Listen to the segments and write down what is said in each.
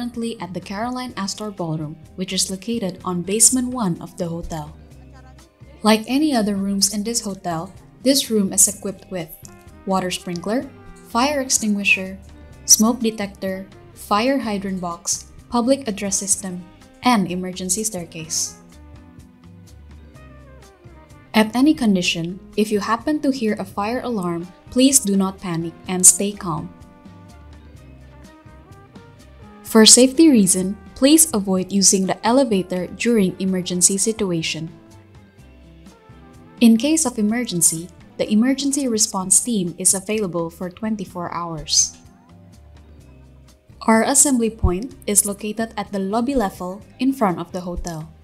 currently at the Caroline Astor Ballroom, which is located on basement 1 of the hotel. Like any other rooms in this hotel, this room is equipped with water sprinkler, fire extinguisher, smoke detector, fire hydrant box, public address system, and emergency staircase. At any condition, if you happen to hear a fire alarm, please do not panic and stay calm. For safety reason, please avoid using the elevator during emergency situation. In case of emergency, the emergency response team is available for 24 hours. Our assembly point is located at the lobby level in front of the hotel.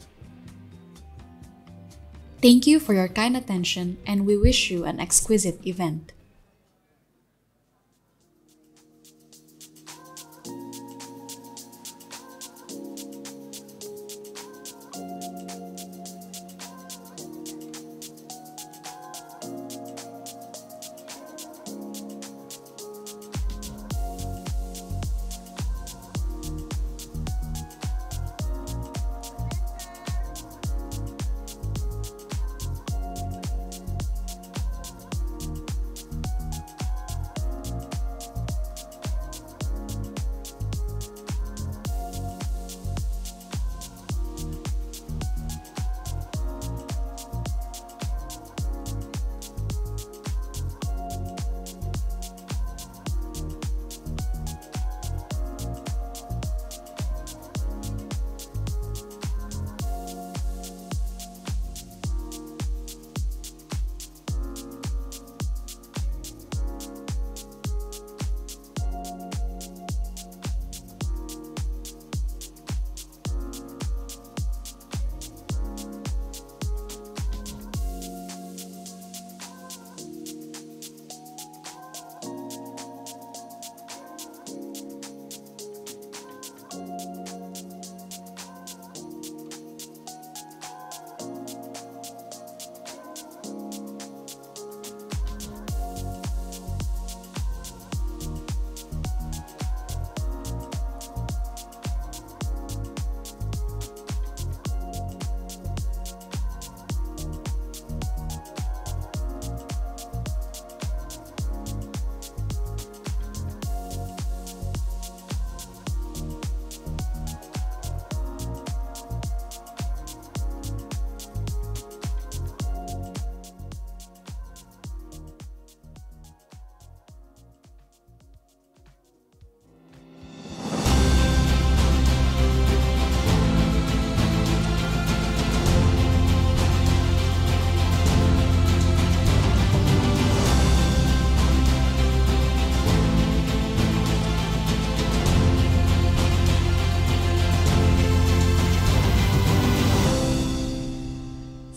Thank you for your kind attention, and we wish you an exquisite event.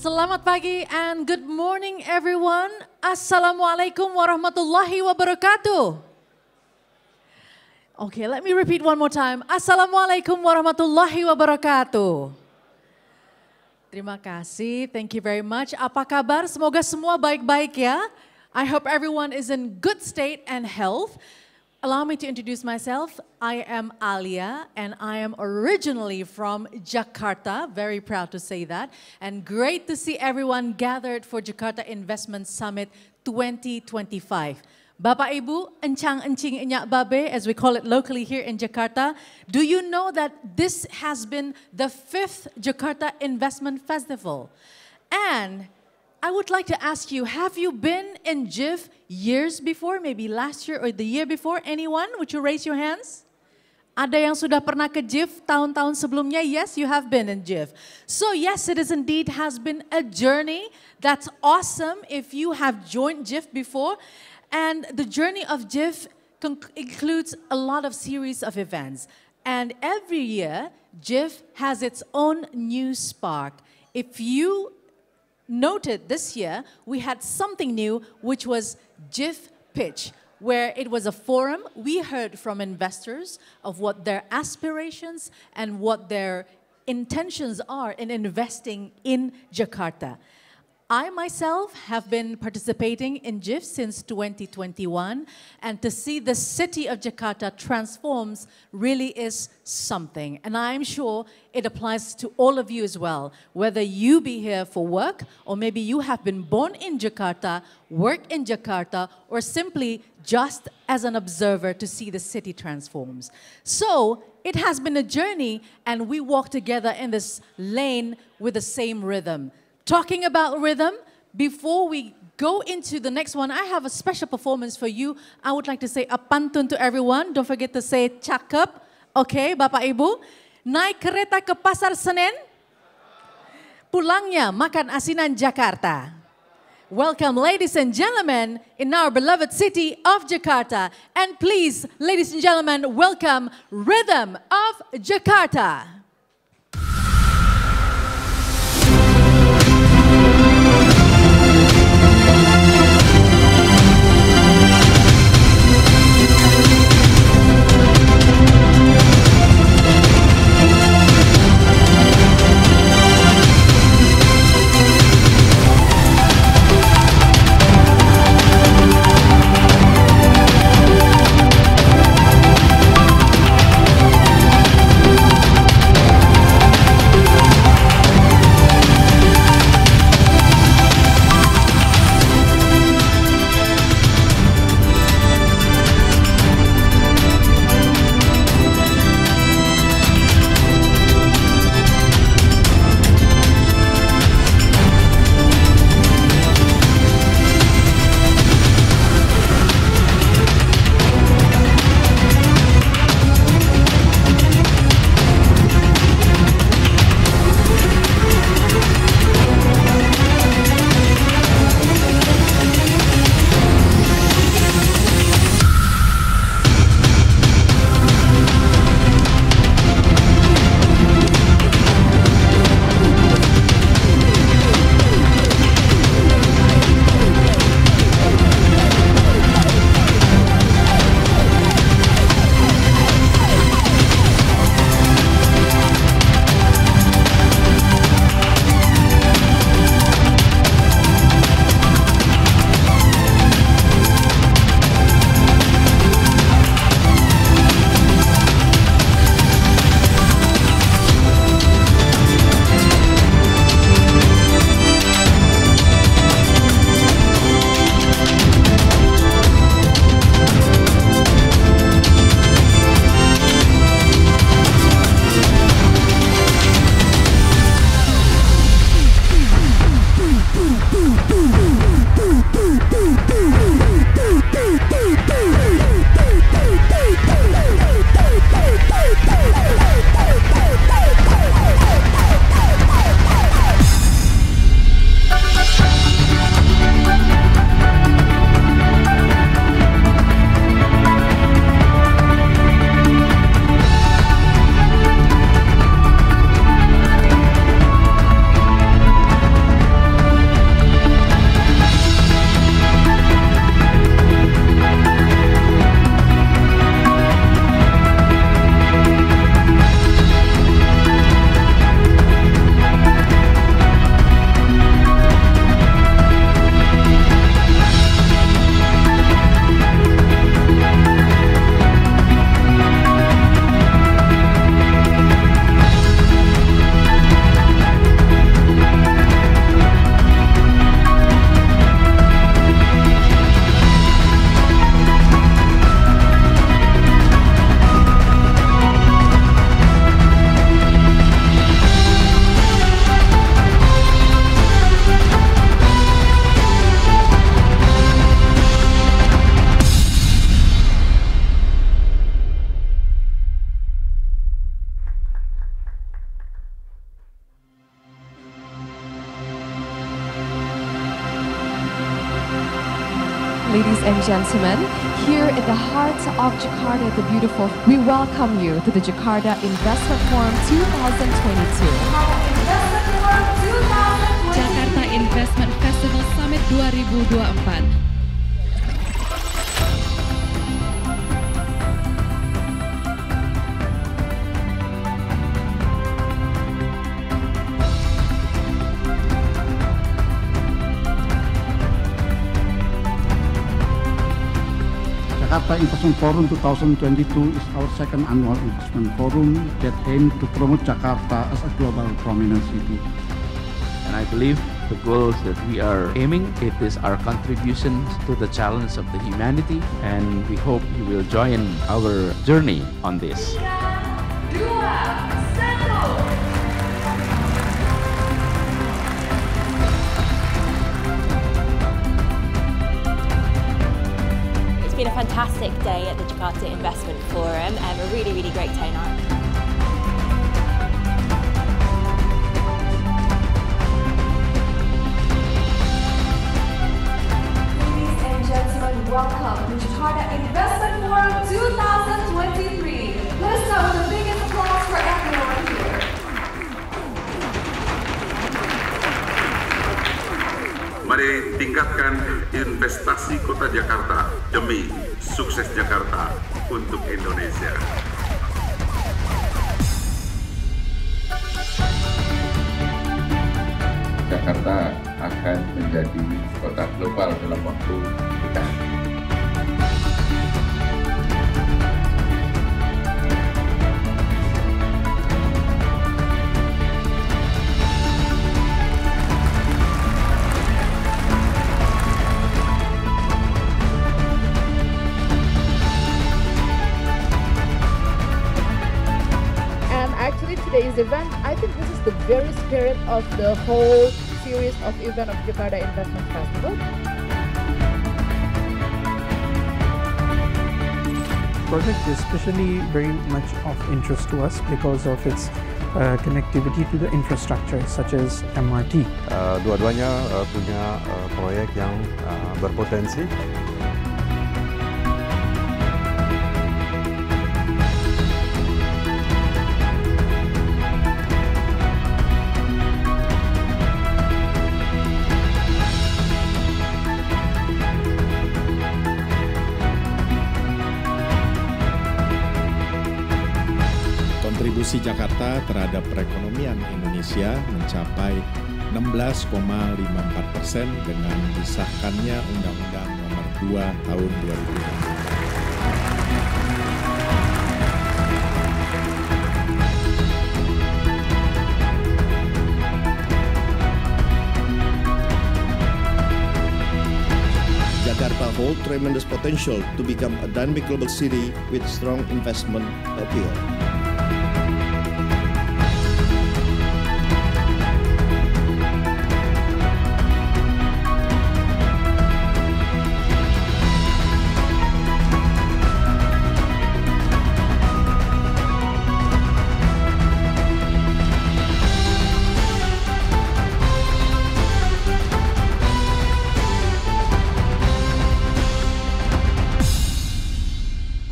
Selamat pagi and good morning everyone. Assalamualaikum warahmatullahi wabarakatuh. Okay, let me repeat one more time. Assalamualaikum warahmatullahi wabarakatuh. Terima kasih, thank you very much. Apa kabar? Semoga semua baik-baik ya. I hope everyone is in good state and health. Allow me to introduce myself. I am Alia and I am originally from Jakarta. Very proud to say that. And great to see everyone gathered for Jakarta Investment Summit 2025. Bapak Ibu, encang-encing enyak babe, as we call it locally here in Jakarta. Do you know that this has been the 5th Jakarta Investment Festival? And I would like to ask you, have you been in JIF years before, maybe last year or the year before? Anyone? Would you raise your hands? Ada yang sudah pernah ke JIF tahun-tahun sebelumnya? Yes, you have been in JIF. So yes, it is indeed has been a journey. That's awesome if you have joined JIF before. And the journey of JIF includes a lot of series of events. And every year, JIF has its own new spark. If you noted this year, we had something new, which was JIF Pitch, where it was a forum. We heard from investors of what their aspirations and what their intentions are in investing in Jakarta. I myself have been participating in GIF since 2021, and to see the city of Jakarta transforms really is something. And I'm sure it applies to all of you as well, whether you be here for work, or maybe you have been born in Jakarta, work in Jakarta, or simply just as an observer to see the city transforms. So it has been a journey, and we walk together in this lane with the same rhythm. Talking about rhythm, before we go into the next one, I have a special performance for you. I would like to say a pantun to everyone. Don't forget to say cakep. Okay, Bapak Ibu. Naik kereta ke Pasar Senen, pulangnya makan asinan Jakarta. Welcome, ladies and gentlemen, in our beloved city of Jakarta. And please, ladies and gentlemen, welcome Rhythm of Jakarta. Ladies and gentlemen, here in the heart of Jakarta, the beautiful, we welcome you to the Jakarta Investment Forum 2022. Jakarta Investment Festival Summit 2024. Jakarta Investment Forum 2022 is our second annual investment forum that aims to promote Jakarta as a global prominent city. And I believe the goals that we are aiming, it is our contribution to the challenge of the humanity, and we hope you will join our journey on this. It's been a fantastic day at the Jakarta Investment Forum and a really, really great turnout. Welcome to Jakarta Investment Forum 2023. Let us start with the biggest applause for everyone here. Mari tingkatkan investasi Kota Jakarta demi sukses Jakarta untuk Indonesia. Jakarta akan menjadi kota global dalam waktu dekat. Actually, today's event, I think this is the very spirit of the whole series of event of Jakarta Investment Festival. Project is especially very much of interest to us because of its connectivity to the infrastructure such as MRT. Dua-duanya punya proyek yang berpotensi. Kontribusi Jakarta terhadap perekonomian Indonesia mencapai 16,54% dengan disahkannya Undang-Undang Nomor 2 Tahun 2020. Jakarta holds tremendous potential to become a dynamic global city with strong investment appeal.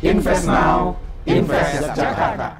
Invest now, invest Jakarta.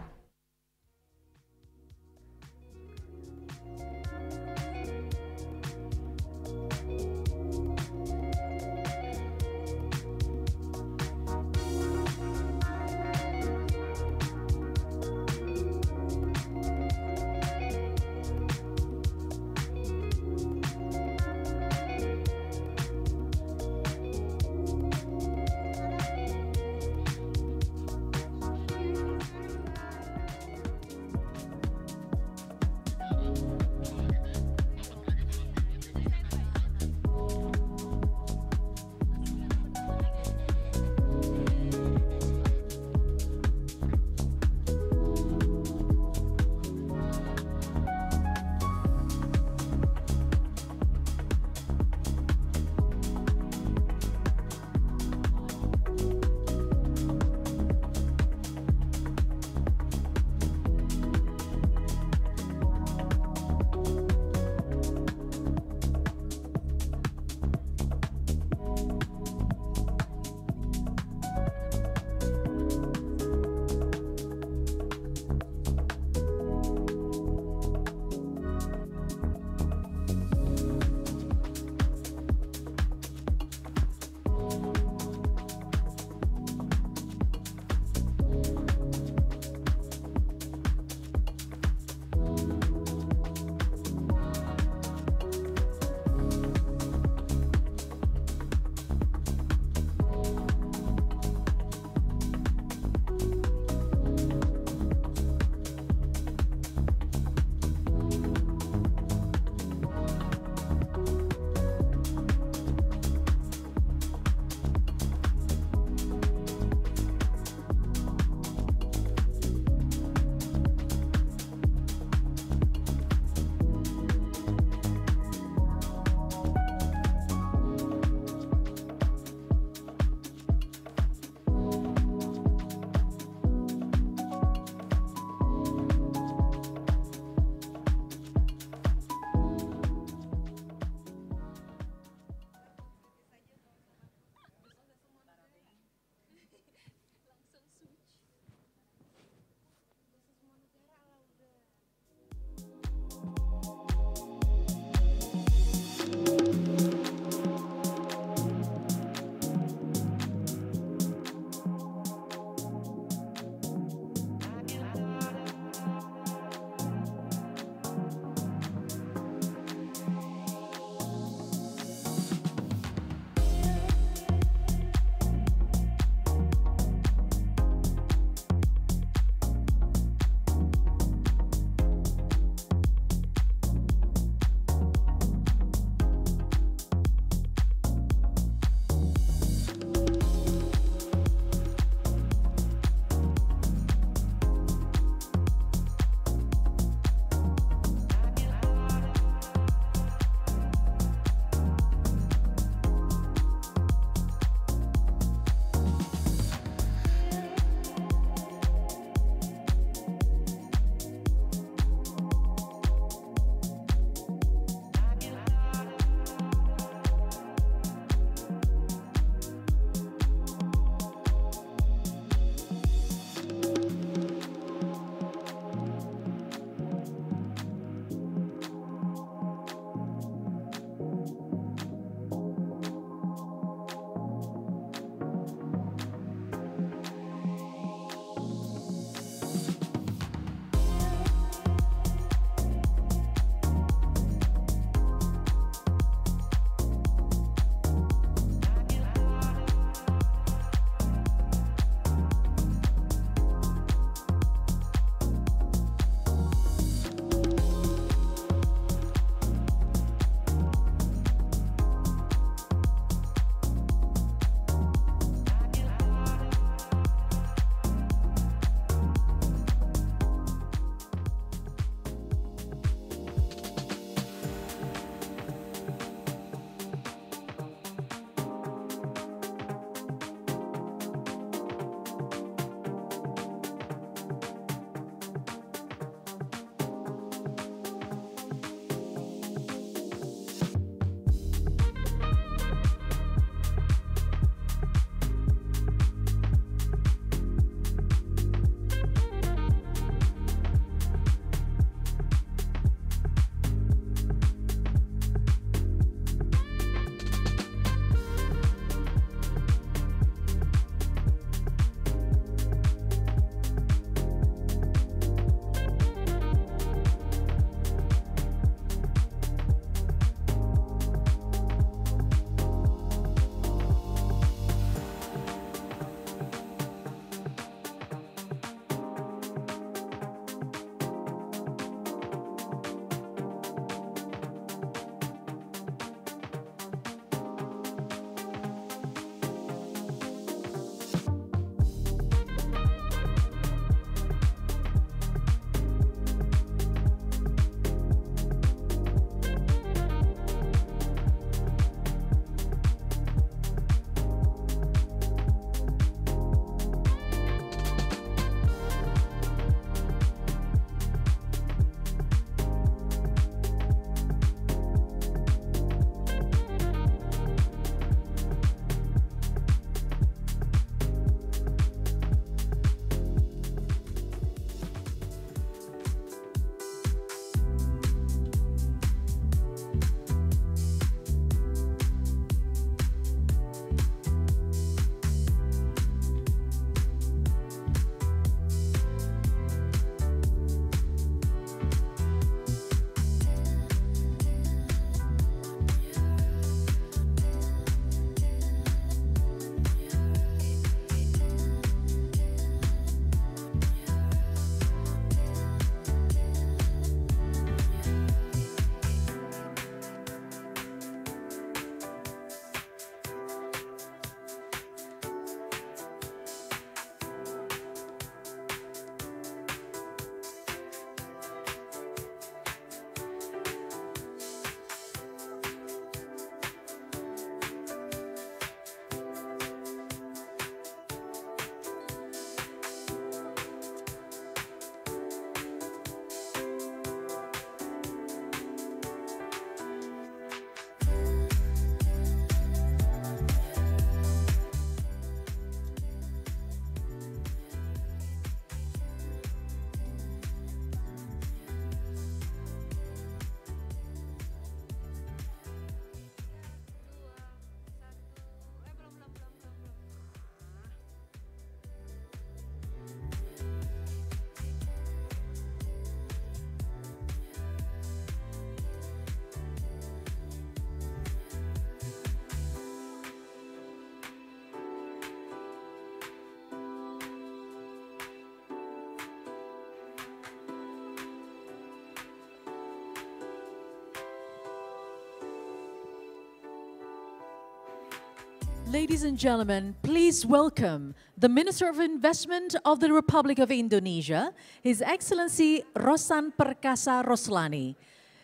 Ladies and gentlemen, please welcome the Minister of Investment of the Republic of Indonesia, His Excellency Rosan Perkasa Roslani,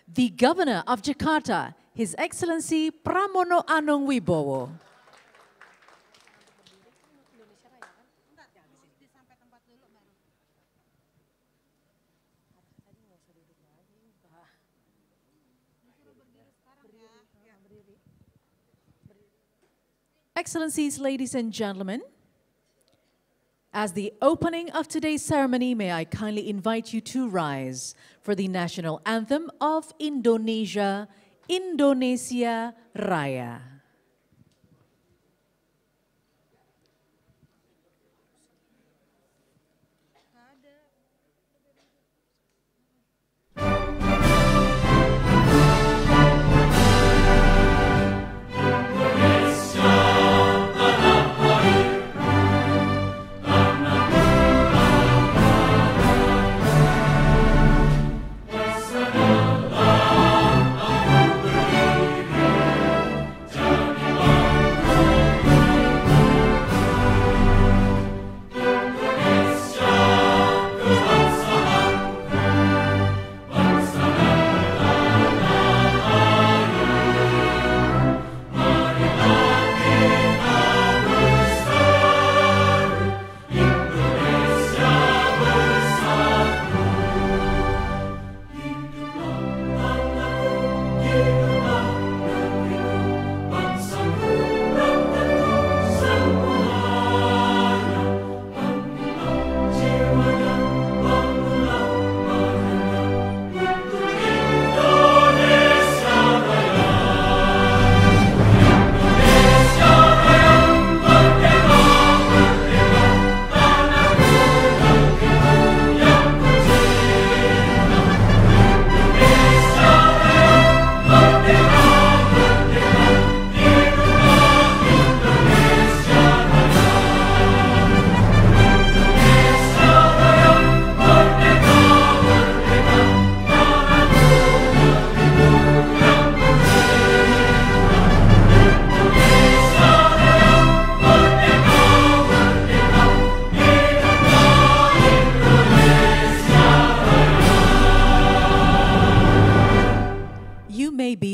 the Governor of Jakarta, His Excellency Pramono Anung Wibowo. Excellencies, ladies and gentlemen, as the opening of today's ceremony, may I kindly invite you to rise for the national anthem of Indonesia, Indonesia Raya.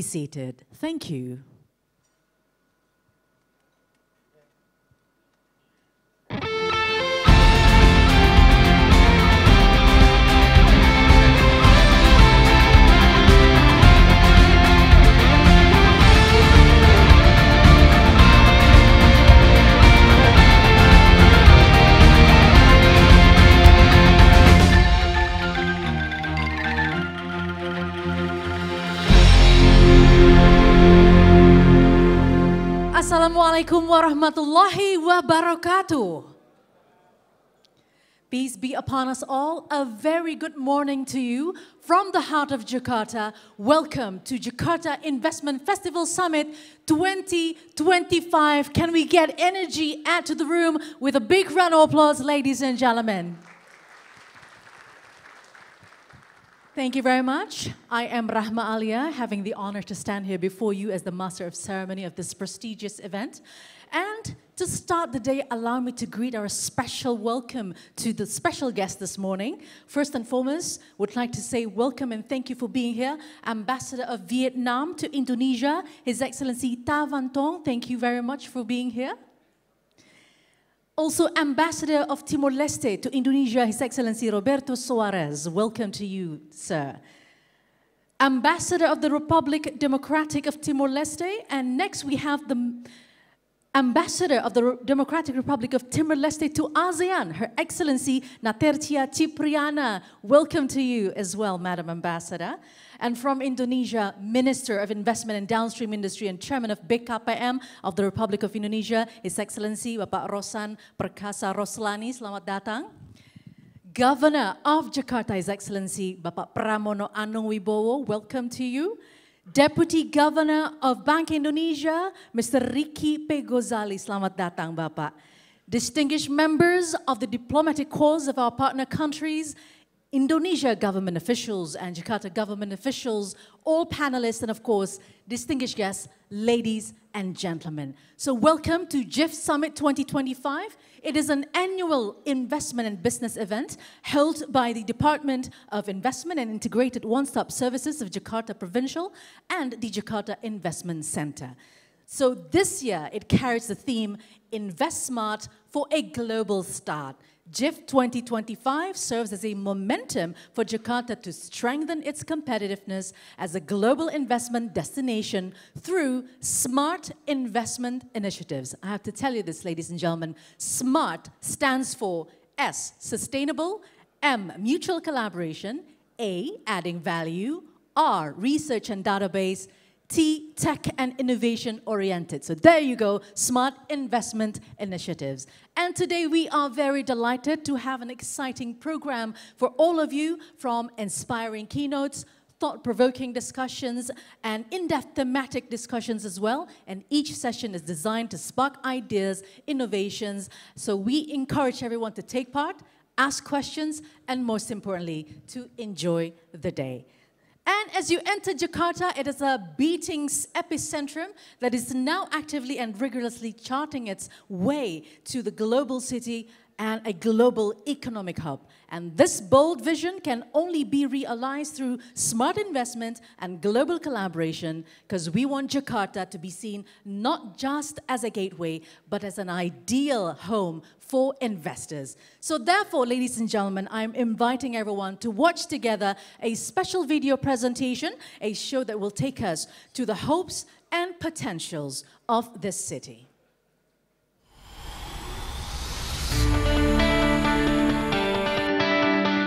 Seated. Thank you. Assalamualaikum warahmatullahi wabarakatuh. Peace be upon us all. A very good morning to you from the heart of Jakarta. Welcome to Jakarta Investment Festival Summit 2025. Can we get energy add to the room with a big round of applause, ladies and gentlemen? Thank you very much. I am Rahma Alia, having the honor to stand here before you as the Master of Ceremony of this prestigious event. And to start the day, allow me to greet our special welcome to the special guest this morning. First and foremost, would like to say welcome and thank you for being here. Ambassador of Vietnam to Indonesia, His Excellency Ta Van Tong, thank you very much for being here. Also, Ambassador of Timor-Leste to Indonesia, His Excellency Roberto Soares. Welcome to you, sir. Ambassador of the Republic Democratic of Timor-Leste. And next we have the Ambassador of the Democratic Republic of Timor-Leste to ASEAN, Her Excellency Natercia Cipriana. Welcome to you as well, Madam Ambassador. And from Indonesia, Minister of Investment and Downstream Industry and Chairman of BKPM of the Republic of Indonesia, His Excellency Bapak Rosan Perkasa Roslani. Selamat datang. Governor of Jakarta, His Excellency Bapak Pramono Anung Wibowo. Welcome to you. Deputy Governor of Bank Indonesia, Mr. Ricky P. Ghazali. Selamat datang, Bapak. Distinguished members of the diplomatic corps of our partner countries, Indonesia government officials and Jakarta government officials, all panelists, and of course, distinguished guests, ladies and gentlemen. So welcome to GIFT Summit 2025. It is an annual investment and business event held by the Department of Investment and Integrated One-Stop Services of Jakarta Provincial and the Jakarta Investment Center. So this year, it carries the theme, Invest Smart for a Global Start. GIFT 2025 serves as a momentum for Jakarta to strengthen its competitiveness as a global investment destination through smart investment initiatives. I have to tell you this, ladies and gentlemen. SMART stands for S, sustainable, M, mutual collaboration, A, adding value, R, research and database, T, tech and innovation oriented. So there you go, smart investment initiatives. And today we are very delighted to have an exciting program for all of you, from inspiring keynotes, thought-provoking discussions, and in-depth thematic discussions as well. And each session is designed to spark ideas, innovations. So we encourage everyone to take part, ask questions, and most importantly, to enjoy the day. And as you enter Jakarta, it is a beating epicentrum that is now actively and rigorously charting its way to the global city and a global economic hub. And this bold vision can only be realized through smart investment and global collaboration, because we want Jakarta to be seen not just as a gateway, but as an ideal home for investors. So therefore, ladies and gentlemen, I'm inviting everyone to watch together a special video presentation, a show that will take us to the hopes and potentials of this city.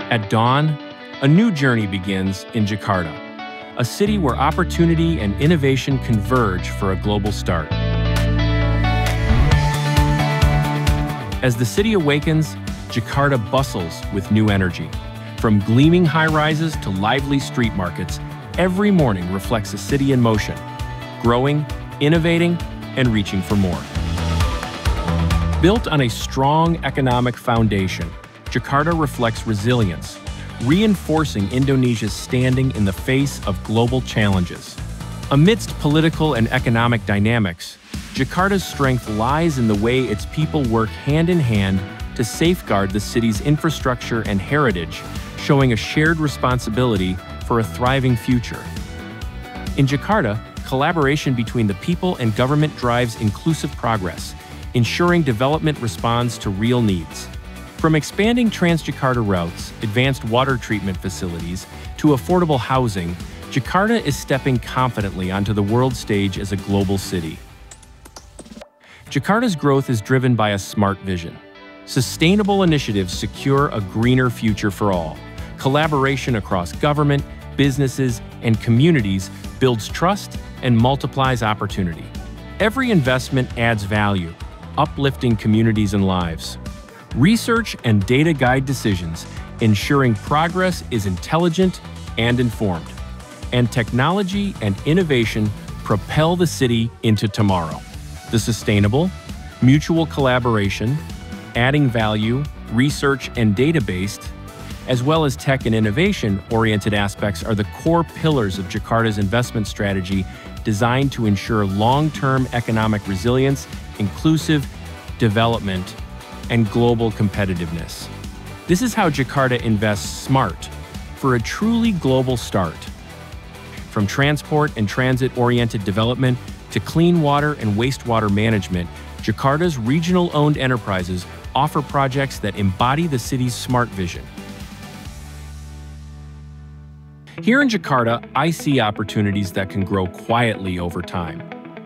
At dawn, a new journey begins in Jakarta, a city where opportunity and innovation converge for a global start. As the city awakens, Jakarta bustles with new energy. From gleaming high-rises to lively street markets, every morning reflects a city in motion, growing, innovating, and reaching for more. Built on a strong economic foundation, Jakarta reflects resilience, reinforcing Indonesia's standing in the face of global challenges. Amidst political and economic dynamics, Jakarta's strength lies in the way its people work hand in hand to safeguard the city's infrastructure and heritage, showing a shared responsibility for a thriving future. In Jakarta, collaboration between the people and government drives inclusive progress, ensuring development responds to real needs. From expanding Transjakarta routes, advanced water treatment facilities, to affordable housing, Jakarta is stepping confidently onto the world stage as a global city. Jakarta's growth is driven by a smart vision. Sustainable initiatives secure a greener future for all. Collaboration across government, businesses, and communities builds trust and multiplies opportunity. Every investment adds value, uplifting communities and lives. Research and data guide decisions, ensuring progress is intelligent and informed. And technology and innovation propel the city into tomorrow. The sustainable, mutual collaboration, adding value, research and data-based, as well as tech and innovation-oriented aspects are the core pillars of Jakarta's investment strategy, designed to ensure long-term economic resilience, inclusive development, and global competitiveness. This is how Jakarta invests smart for a truly global start. From transport and transit-oriented development to clean water and wastewater management, Jakarta's regional-owned enterprises offer projects that embody the city's smart vision. Here in Jakarta, I see opportunities that can grow quietly over time.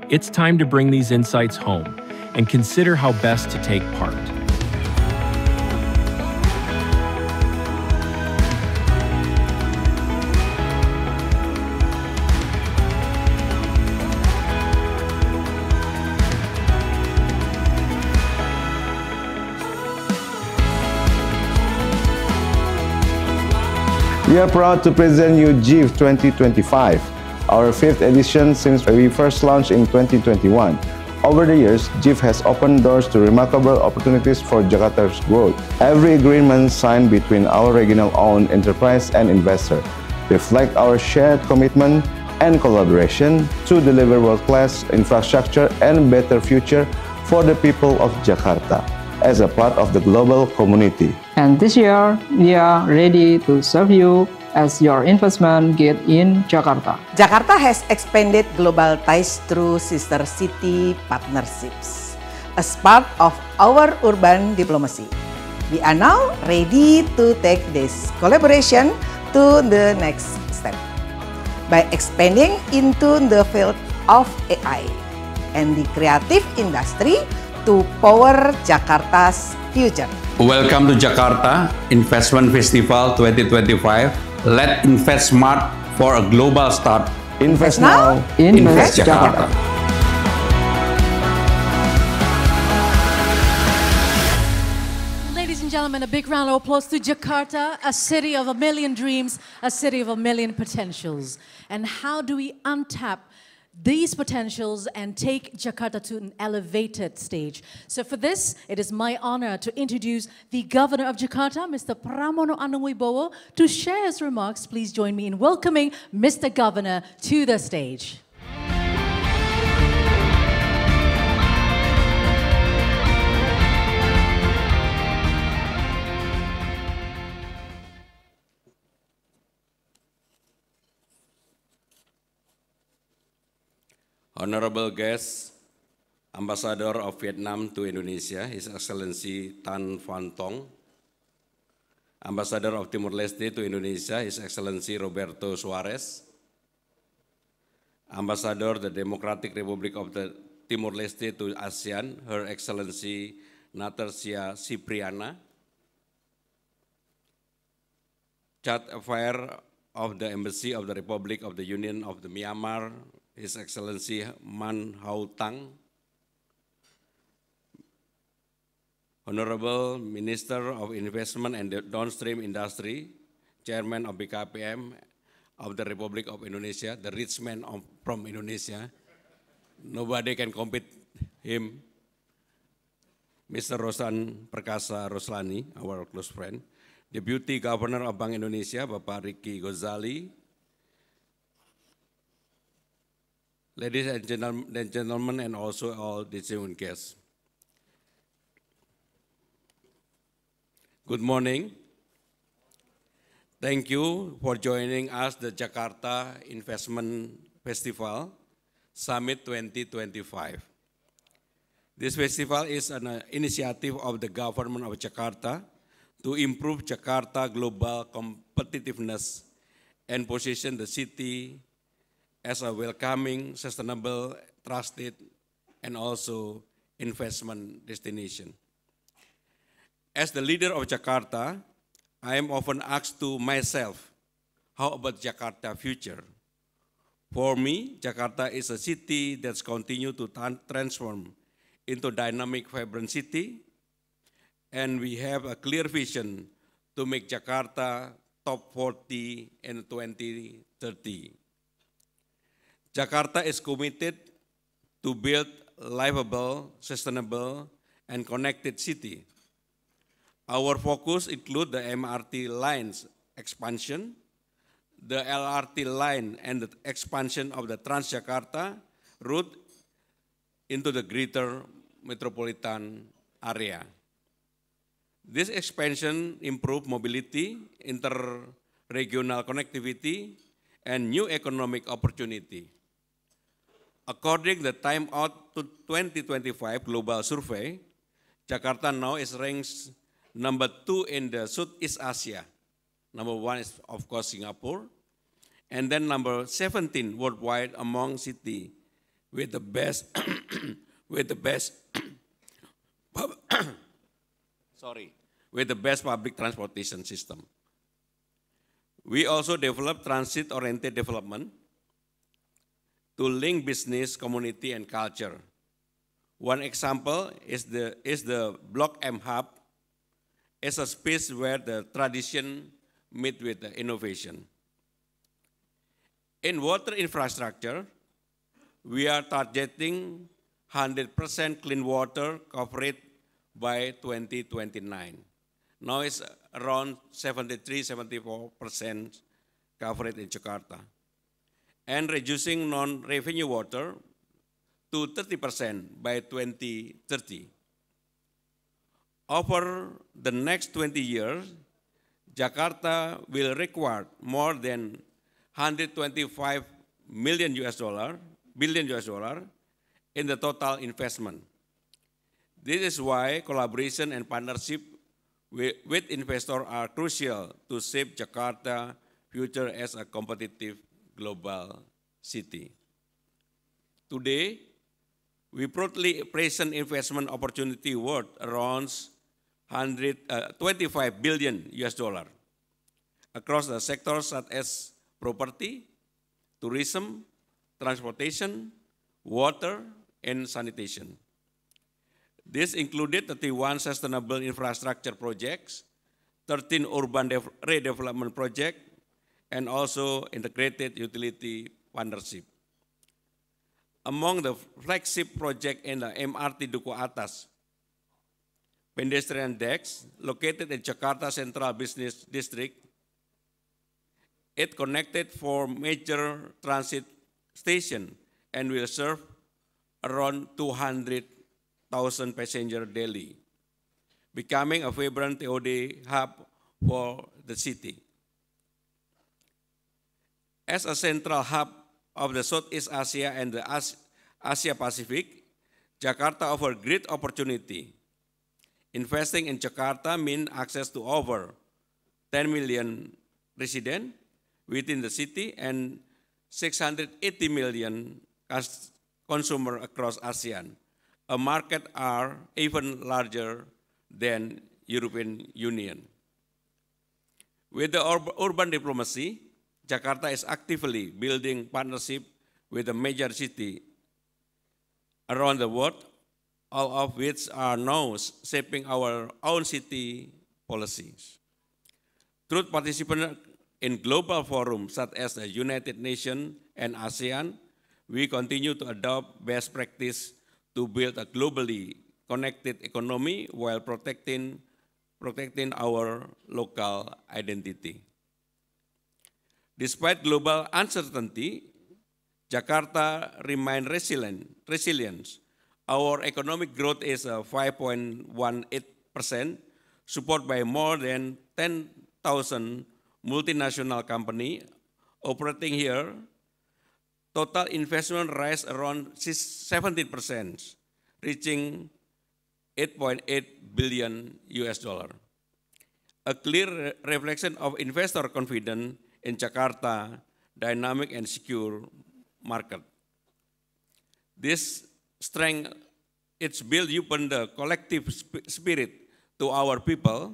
It's time to bring these insights home and consider how best to take part. We are proud to present you GIFT 2025, our 5th edition since we first launched in 2021. Over the years, GIF has opened doors to remarkable opportunities for Jakarta's growth. Every agreement signed between our regional-owned enterprise and investor reflect our shared commitment and collaboration to deliver world-class infrastructure and better future for the people of Jakarta as a part of the global community. And this year, we are ready to serve you as your investment get in Jakarta. Jakarta has expanded global ties through sister city partnerships. As part of our urban diplomacy, we are now ready to take this collaboration to the next step by expanding into the field of AI and the creative industry to power Jakarta's future. Welcome to Jakarta Investment Festival 2025. Let's invest smart for a global start. Invest now, invest Jakarta. Ladies and gentlemen, a big round of applause to Jakarta, a city of a million dreams, a city of a million potentials. And how do we untap these potentials and take Jakarta to an elevated stage? So for this, it is my honor to introduce the Governor of Jakarta, Mr. Pramono Anung Wibowo, to share his remarks. Please join me in welcoming Mr. Governor to the stage. Honorable guest, Ambassador of Vietnam to Indonesia, His Excellency Tan Van Tong, Ambassador of Timor-Leste to Indonesia, His Excellency Roberto Suarez, Ambassador the Democratic Republic of the Timor-Leste to ASEAN, Her Excellency Natasha Cipriana, Chief Affair of the Embassy of the Republic of the Union of the Myanmar, His Excellency Man Hau Tang, Honorable Minister of Investment and Downstream Industry, Chairman of BKPM of the Republic of Indonesia, the rich man from Indonesia. Nobody can compete him. Mr. Rosan Perkasa Roslani, our close friend. Deputy Governor of Bank Indonesia, Bapak Ricky Ghazali. Ladies and gentlemen, and also all distinguished guests. Good morning. Thank you for joining us the Jakarta Investment Festival Summit 2025. This festival is an initiative of the government of Jakarta to improve Jakarta global competitiveness and position the city as a welcoming, sustainable, trusted, and also investment destination. As the leader of Jakarta, I am often asked to myself, how about Jakarta future? For me, Jakarta is a city that's continued to transform into dynamic, vibrant city, and we have a clear vision to make Jakarta top 40 in 2030. Jakarta is committed to build a livable, sustainable, and connected city. Our focus includes the MRT lines expansion, the LRT line, and the expansion of the Transjakarta route into the greater metropolitan area. This expansion improves mobility, inter-regional connectivity, and new economic opportunity. According to the Time Out to 2025 global survey, Jakarta now is ranked number 2 in the Southeast Asia. Number 1 is, of course, Singapore. And then number 17 worldwide among cities with the best, with the best public transportation system. We also develop transit-oriented development to link business, community, and culture. One example is the Block M Hub, as a space where the tradition meet with the innovation. In water infrastructure, we are targeting 100% clean water coverage by 2029. Now it's around 73-74% coverage in Jakarta. And reducing non-revenue water to 30% by 2030. Over the next 20 years, Jakarta will require more than 125 billion US dollar in the total investment. This is why collaboration and partnership with investors are crucial to shape Jakarta's future as a competitive global city. Today, we proudly present investment opportunity worth around 125 billion US dollar across the sectors such as property, tourism, transportation, water, and sanitation. This included 31 sustainable infrastructure projects, 13 urban redevelopment projects, and also integrated utility partnership. Among the flagship project in the MRT Duku Atas, pedestrian decks located in Jakarta Central Business District, it connected 4 major transit stations and will serve around 200,000 passengers daily, becoming a vibrant TOD hub for the city. As a central hub of the Southeast Asia and the Asia Pacific, Jakarta offers great opportunity. Investing in Jakarta means access to over 10 million residents within the city and 680 million consumers across ASEAN, a market are even larger than European Union. With the urban diplomacy, Jakarta is actively building partnership with the major cities around the world, all of which are now shaping our own city policies. Through participation in global forums such as the United Nations and ASEAN, we continue to adopt best practice to build a globally connected economy while protecting our local identity. Despite global uncertainty, Jakarta remains resilient. Our economic growth is 5.18%, supported by more than 10,000 multinational companies operating here. Total investment rise around 17%, reaching 8.8 billion US dollar. A clear reflection of investor confidence in Jakarta dynamic and secure market. This strength, it's built upon the collective spirit to our people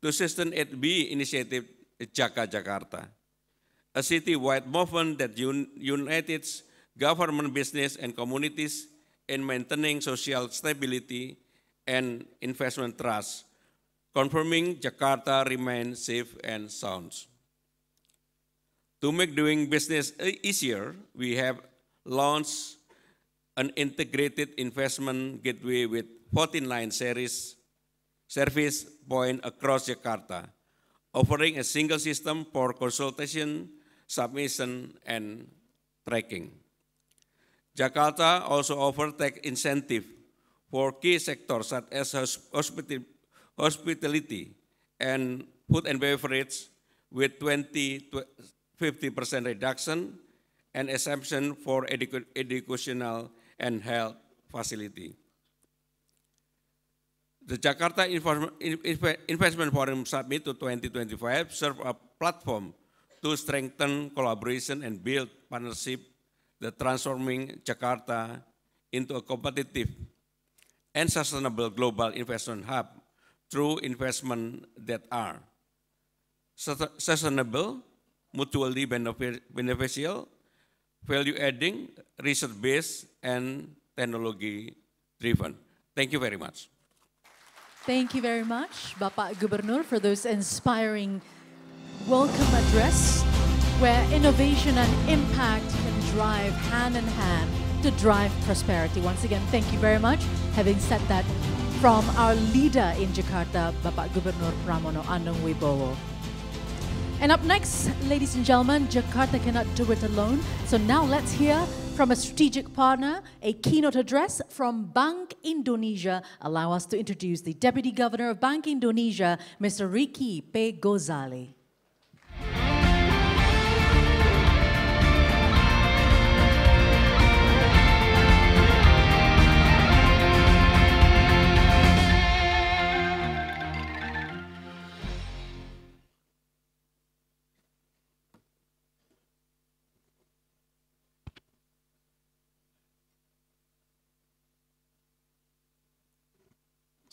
to sustain B initiative Jaga Jakarta, a city-wide movement that unites government, business, and communities in maintaining social stability and investment trust, confirming Jakarta remains safe and sound. To make doing business easier, we have launched an integrated investment gateway with 49 service points across Jakarta, offering a single system for consultation, submission, and tracking. Jakarta also offers tax incentive for key sectors such as hospitality and food and beverage with 20-50% reduction and exemption for educational and health facility. The Jakarta Investment Forum Summit to 2025 serves a platform to strengthen collaboration and build partnership that transforming Jakarta into a competitive and sustainable global investment hub through investment that are sustainable, mutually beneficial, value-adding, research-based, and technology-driven. Thank you very much. Thank you very much, Bapak Gubernur, for those inspiring welcome address, where innovation and impact can drive hand in hand to drive prosperity. Once again, thank you very much. Having said that, from our leader in Jakarta, Bapak Gubernur Pramono Anung Wibowo. And up next, ladies and gentlemen, Jakarta cannot do it alone. So now let's hear from a strategic partner, a keynote address from Bank Indonesia. Allow us to introduce the Deputy Governor of Bank Indonesia, Mr. Ricky P. Gozali.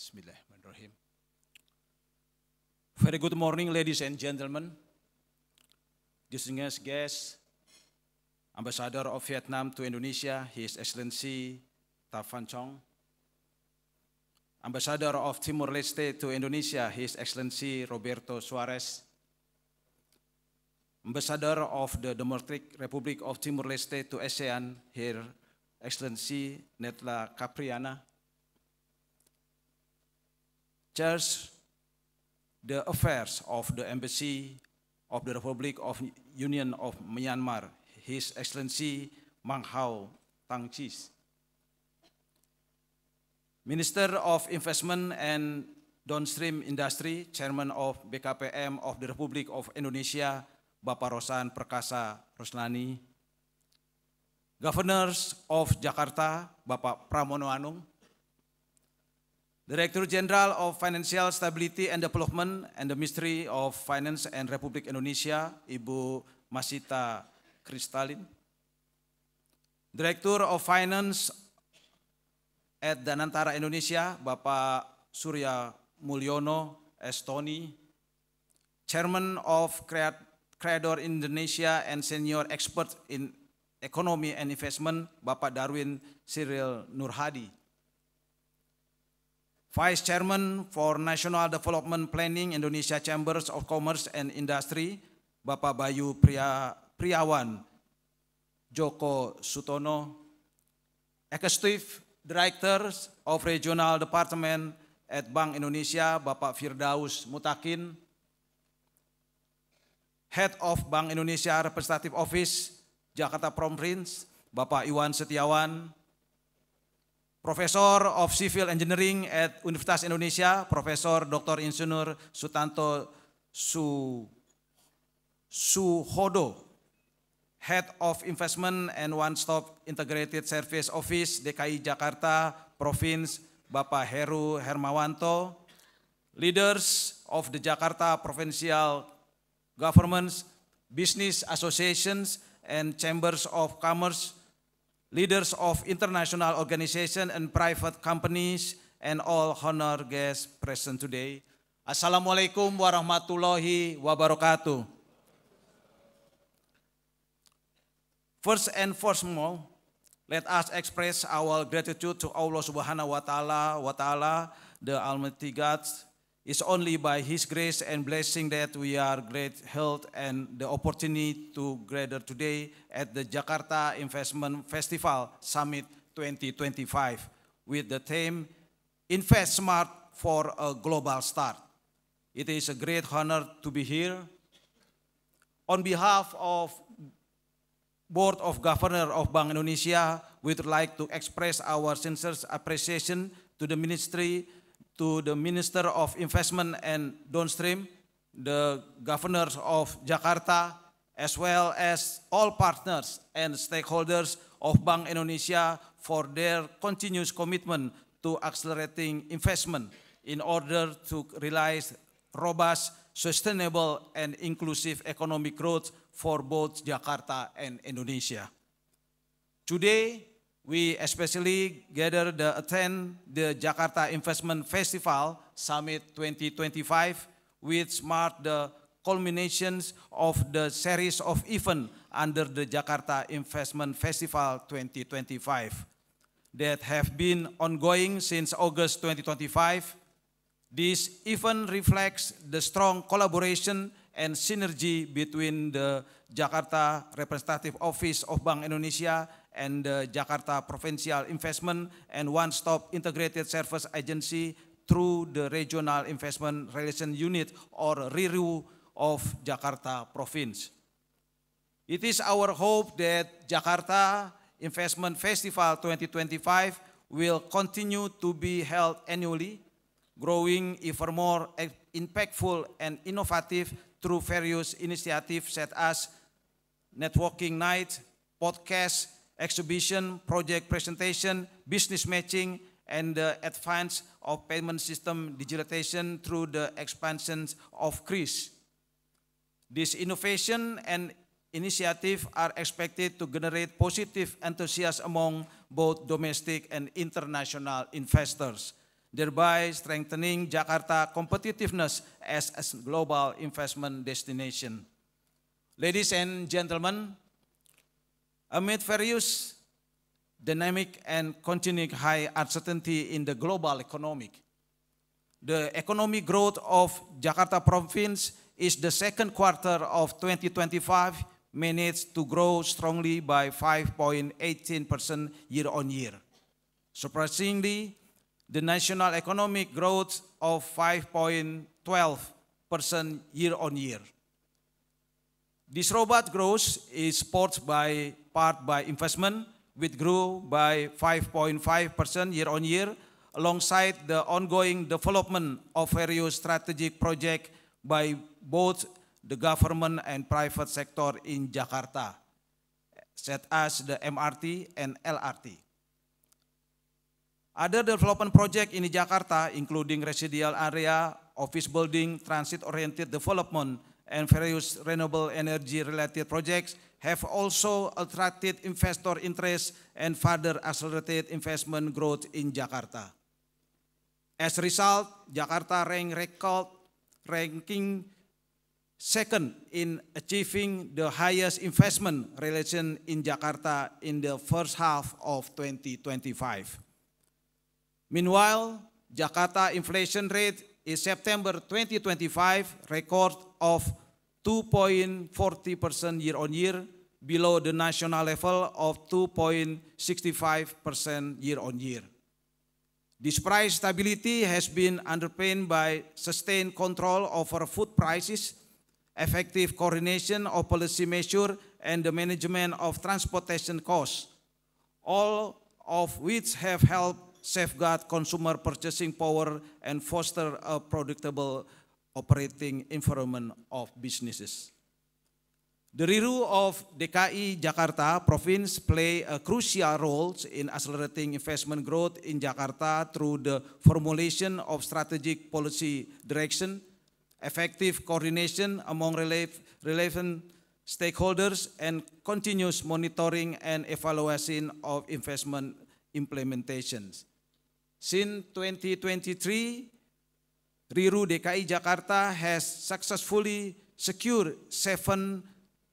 Bismillahirrahmanirrahim. Very good morning, ladies and gentlemen. Distinguished guests, Ambassador of Vietnam to Indonesia, His Excellency Ta Van Chong. Ambassador of Timor-Leste to Indonesia, His Excellency Roberto Suarez. Ambassador of the Democratic Republic of Timor-Leste to ASEAN, Her Excellency Netla Capriana. Chairs the affairs of the Embassy of the Republic of Union of Myanmar, His Excellency Mang Hao Tang Chis. Minister of Investment and Downstream Industry, Chairman of BKPM of the Republic of Indonesia, Bapak Rosan Perkasa Roslani. Governors of Jakarta, Bapak Pramono Anung. Director General of Financial Stability and Development and the Ministry of Finance and Republik Indonesia, Ibu Masita Kristalin. Director of Finance at Danantara Indonesia, Bapak Surya Mulyono Estoni. Chairman of Creator Indonesia and Senior Expert in Economy and Investment, Bapak Darwin Cyril Nurhadi. Vice Chairman for National Development Planning Indonesia Chambers of Commerce and Industry, Bapak Bayu Priawan Joko Sutono. Executive Directors of Regional Department at Bank Indonesia, Bapak Firdaus Mutakin. Head of Bank Indonesia Representative Office, Jakarta Province, Bapak Iwan Setiawan. Professor of Civil Engineering at Universitas Indonesia, Profesor Dr. Insinyur Sutanto Suhodo. Head of Investment and One-Stop Integrated Service Office, DKI Jakarta Province, Bapak Heru Hermawanto. Leaders of the Jakarta Provincial Governments, Business Associations and Chambers of Commerce, leaders of international organizations and private companies, and all honored guests present today. Assalamualaikum warahmatullahi wabarakatuh. First and foremost, let us express our gratitude to Allah Subhanahu wa Ta'ala, the Almighty God. It's only by His grace and blessing that we are great health and the opportunity to gather today at the Jakarta Investment Festival Summit 2025 with the theme Invest Smart for a Global Start. It is a great honor to be here. On behalf of Board of Governors of Bank Indonesia, we would like to express our sincere appreciation to the Ministry, to the Minister of Investment and Downstream, the Governors of Jakarta, as well as all partners and stakeholders of Bank Indonesia for their continuous commitment to accelerating investment in order to realize robust, sustainable, and inclusive economic growth for both Jakarta and Indonesia. Today, we especially gathered to attend the Jakarta Investment Festival Summit 2025, which marked the culminations of the series of events under the Jakarta Investment Festival 2025 that have been ongoing since August 2025. This event reflects the strong collaboration and synergy between the Jakarta Representative Office of Bank Indonesia and the Jakarta Provincial Investment and One-Stop Integrated Service Agency through the Regional Investment Relation Unit or RIRU of Jakarta Province. It is our hope that Jakarta Investment Festival 2025 will continue to be held annually, growing even more impactful and innovative through various initiatives such as networking night, podcast, exhibition, project presentation, business matching, and the advance of payment system digitalization through the expansion of KRIS. This innovation and initiative are expected to generate positive enthusiasm among both domestic and international investors, thereby strengthening Jakarta's competitiveness as a global investment destination. Ladies and gentlemen, amid various dynamic and continuing high uncertainty in the global economic, the economic growth of Jakarta Province is the second quarter of 2025 managed to grow strongly by 5.18% year-on-year. Surprisingly, the national economic growth of 5.12% year-on-year. This robust growth is supported by part by investment, which grew by 5.5% year-on-year, alongside the ongoing development of various strategic projects by both the government and private sector in Jakarta, such as the MRT and LRT. Other development projects in Jakarta, including residential area, office building, transit-oriented development, and various renewable energy-related projects, have also attracted investor interest and further accelerated investment growth in Jakarta. As a result, Jakarta ranking second in achieving the highest investment relation in Jakarta in the first half of 2025. Meanwhile, Jakarta inflation rate in September 2025 record of 2.40% year-on-year, below the national level of 2.65% year-on-year. This price stability has been underpinned by sustained control over food prices, effective coordination of policy measures, and the management of transportation costs, all of which have helped safeguard consumer purchasing power and foster a predictable operating environment of businesses. The RIRU of DKI Jakarta Province play a crucial role in accelerating investment growth in Jakarta through the formulation of strategic policy direction, effective coordination among relevant stakeholders, and continuous monitoring and evaluation of investment implementations. Since 2023, RIRU DKI Jakarta has successfully secured 7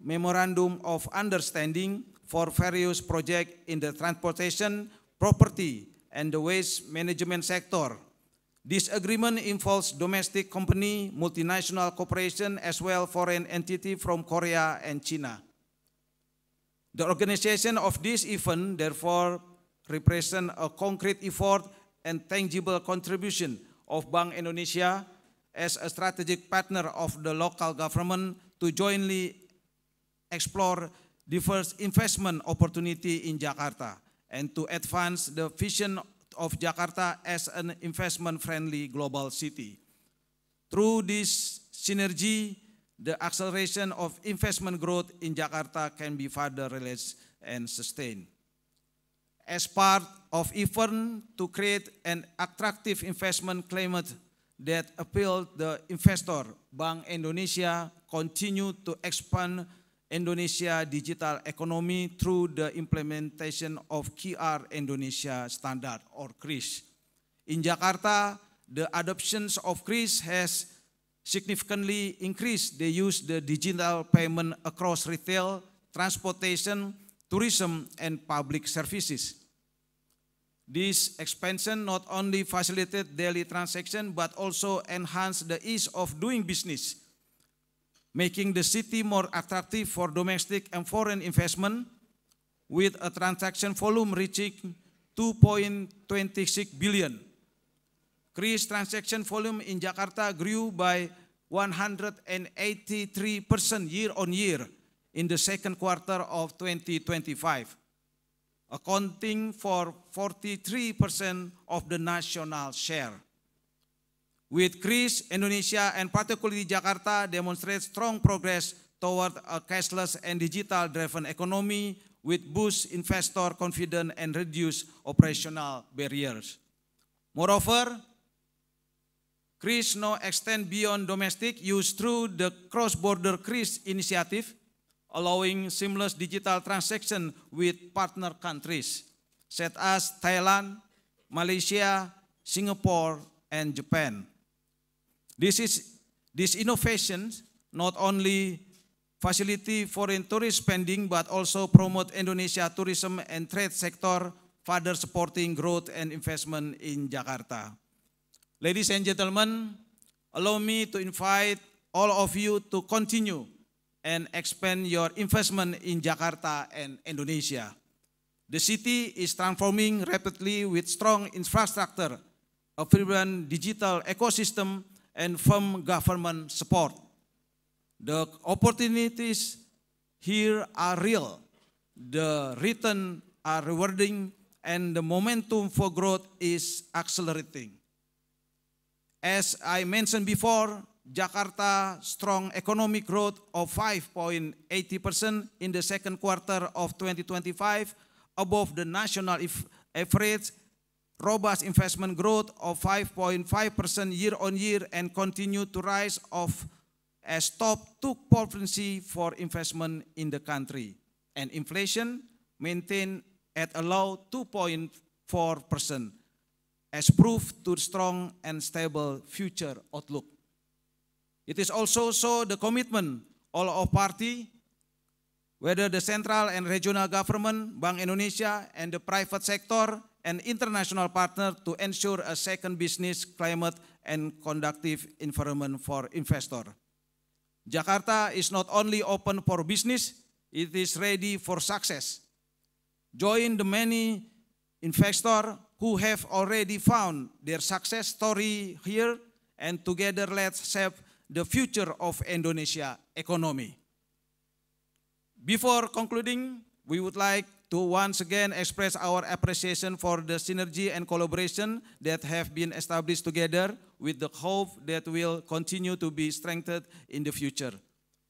Memorandum of Understanding for various projects in the transportation, property, and the waste management sector. This agreement involves domestic company, multinational corporation, as well as foreign entity from Korea and China. The organization of this event therefore represents a concrete effort and tangible contribution of Bank Indonesia as a strategic partner of the local government to jointly explore diverse investment opportunity in Jakarta and to advance the vision of Jakarta as an investment-friendly global city. Through this synergy, the acceleration of investment growth in Jakarta can be further realized and sustained. As part of effort to create an attractive investment climate that appeals the investor, Bank Indonesia continue to expand Indonesia digital economy through the implementation of QR Indonesia Standard or KRIS. In Jakarta, the adoption of KRIS has significantly increased the use of the digital payment across retail, transportation, tourism, and public services. This expansion not only facilitated daily transaction but also enhanced the ease of doing business, making the city more attractive for domestic and foreign investment, with a transaction volume reaching 2.26 billion. KRIS transaction volume in Jakarta grew by 183% year-on-year in the second quarter of 2025, accounting for 43% of the national share. With KRIS, Indonesia and particularly Jakarta demonstrate strong progress toward a cashless and digital-driven economy with boost investor confidence and reduce operational barriers. Moreover, KRIS now extend beyond domestic use through the cross-border KRIS initiative, allowing seamless digital transaction with partner countries such as Thailand, Malaysia, Singapore, and Japan. These innovations not only facilitate foreign tourist spending but also promote Indonesia tourism and trade sector, further supporting growth and investment in Jakarta. Ladies and gentlemen, allow me to invite all of you to continue and expand your investment in Jakarta and Indonesia. The city is transforming rapidly with strong infrastructure, a vibrant digital ecosystem, and firm government support. The opportunities here are real, the returns are rewarding, and the momentum for growth is accelerating. As I mentioned before, Jakarta's strong economic growth of 5.80% in the second quarter of 2025, above the national average, robust investment growth of 5.5% year-on-year, and continue to rise as top 2 province for investment in the country, and inflation maintained at a low 2.4%, as proof to strong and stable future outlook. It is also so the commitment all of parties, whether the central and regional government, Bank Indonesia, and the private sector and international partners, to ensure a second business climate and conducive environment for investors. Jakarta is not only open for business, it is ready for success. Join the many investors who have already found their success story here, and together let's shape the future of Indonesia economy. Before concluding, we would like to once again express our appreciation for the synergy and collaboration that have been established together, with the hope that will continue to be strengthened in the future.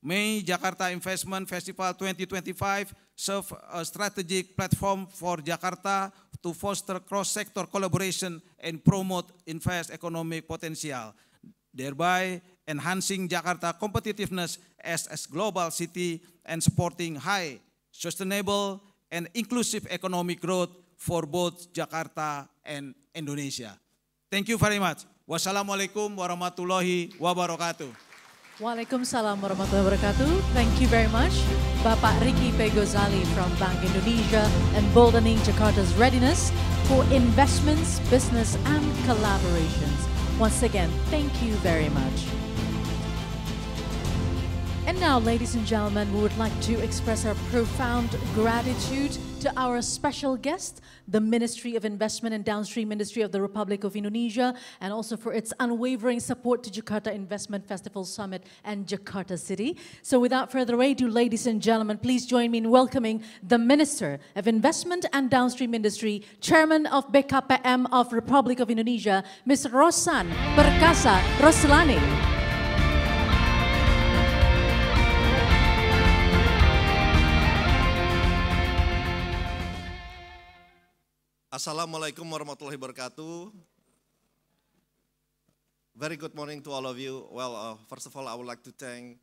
May Jakarta Investment Festival 2025 serve a strategic platform for Jakarta to foster cross-sector collaboration and promote invest economic potential, thereby enhancing Jakarta competitiveness as a global city and supporting high, sustainable, and inclusive economic growth for both Jakarta and Indonesia. Thank you very much. Wassalamualaikum warahmatullahi wabarakatuh. Waalaikumsalam warahmatullahi wabarakatuh. Thank you very much, Bapak Ricky P. Ghazali from Bank Indonesia, emboldening Jakarta's readiness for investments, business, and collaborations. Once again, thank you very much. And now, ladies and gentlemen, we would like to express our profound gratitude to our special guest, the Ministry of Investment and Downstream Industry of the Republic of Indonesia, and also for its unwavering support to Jakarta Investment Festival Summit and Jakarta City. So without further ado, ladies and gentlemen, please join me in welcoming the Minister of Investment and Downstream Industry, Chairman of BKPM of Republic of Indonesia, Ms. Rosan Perkasa Roslani. Assalamualaikum warahmatullahi wabarakatuh. Very good morning to all of you. Well, first of all, I would like to thank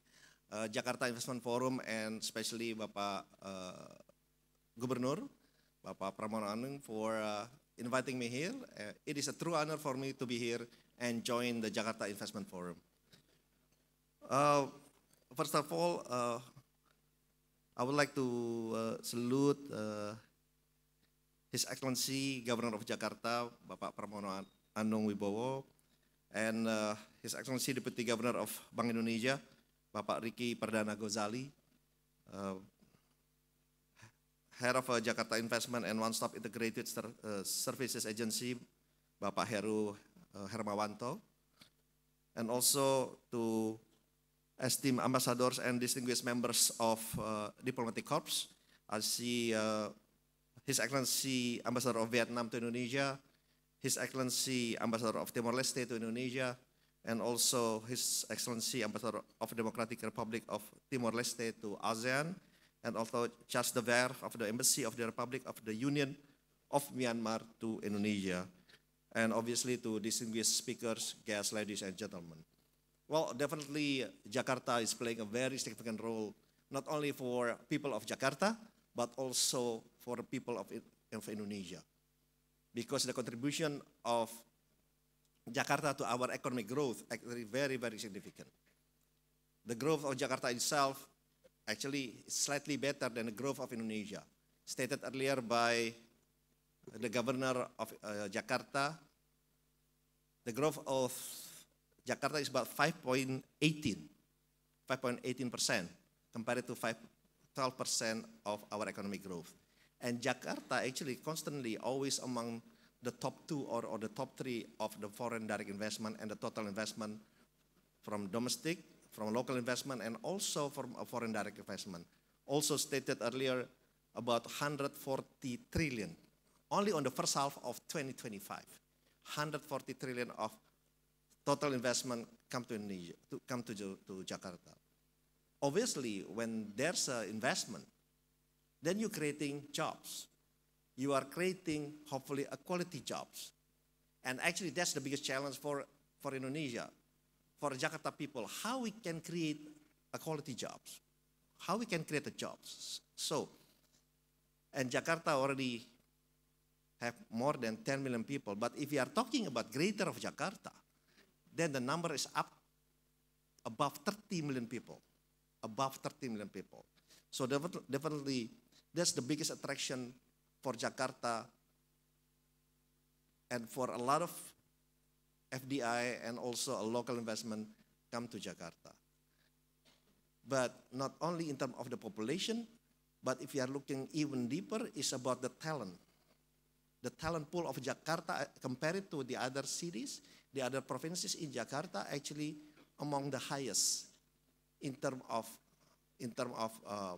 Jakarta Investment Forum and especially Bapak Gubernur, Bapak Pramono Anung, for inviting me here. It is a true honor for me to be here and join the Jakarta Investment Forum. First of all, I would like to salute His Excellency Governor of Jakarta, Bapak Pramono Anung Wibowo, and His Excellency Deputy Governor of Bank Indonesia, Bapak Ricky Perdana Ghazali, Head of Jakarta Investment and One Stop Integrated Services Agency, Bapak Heru Hermawanto, and also to esteemed ambassadors and distinguished members of diplomatic corps. I see His Excellency Ambassador of Vietnam to Indonesia, His Excellency Ambassador of Timor-Leste to Indonesia, and also His Excellency Ambassador of Democratic Republic of Timor-Leste to ASEAN, and also Charles de Ver of the Embassy of the Republic of the Union of Myanmar to Indonesia, and obviously to distinguished speakers, guests, ladies and gentlemen. Well, definitely Jakarta is playing a very significant role, not only for people of Jakarta, but also for the people of Indonesia. Because the contribution of Jakarta to our economic growth is very, very significant. The growth of Jakarta itself actually is slightly better than the growth of Indonesia. Stated earlier by the governor of Jakarta, the growth of Jakarta is about 5.18% compared to 12% of our economic growth. And Jakarta actually constantly always among the top 2 or the top 3 of the foreign direct investment and the total investment from domestic, from local investment, and also from a foreign direct investment. Also stated earlier about 140 trillion, only on the first half of 2025. 140 trillion of total investment come to Indonesia, to Jakarta. Obviously, when there's an investment, then you're creating jobs. You are creating, hopefully, a quality jobs. And actually, that's the biggest challenge for Indonesia, for Jakarta people, how we can create a quality jobs, how we can create the jobs. So, and Jakarta already have more than 10 million people, but if you are talking about greater of Jakarta, then the number is up above 30 million people, above 30 million people. So definitely, that's the biggest attraction for Jakarta and for a lot of FDI and also a local investment come to Jakarta. But not only in terms of the population, but if you are looking even deeper, it's about the talent. The talent pool of Jakarta compared to the other cities, the other provinces in Jakarta, actually among the highest in terms of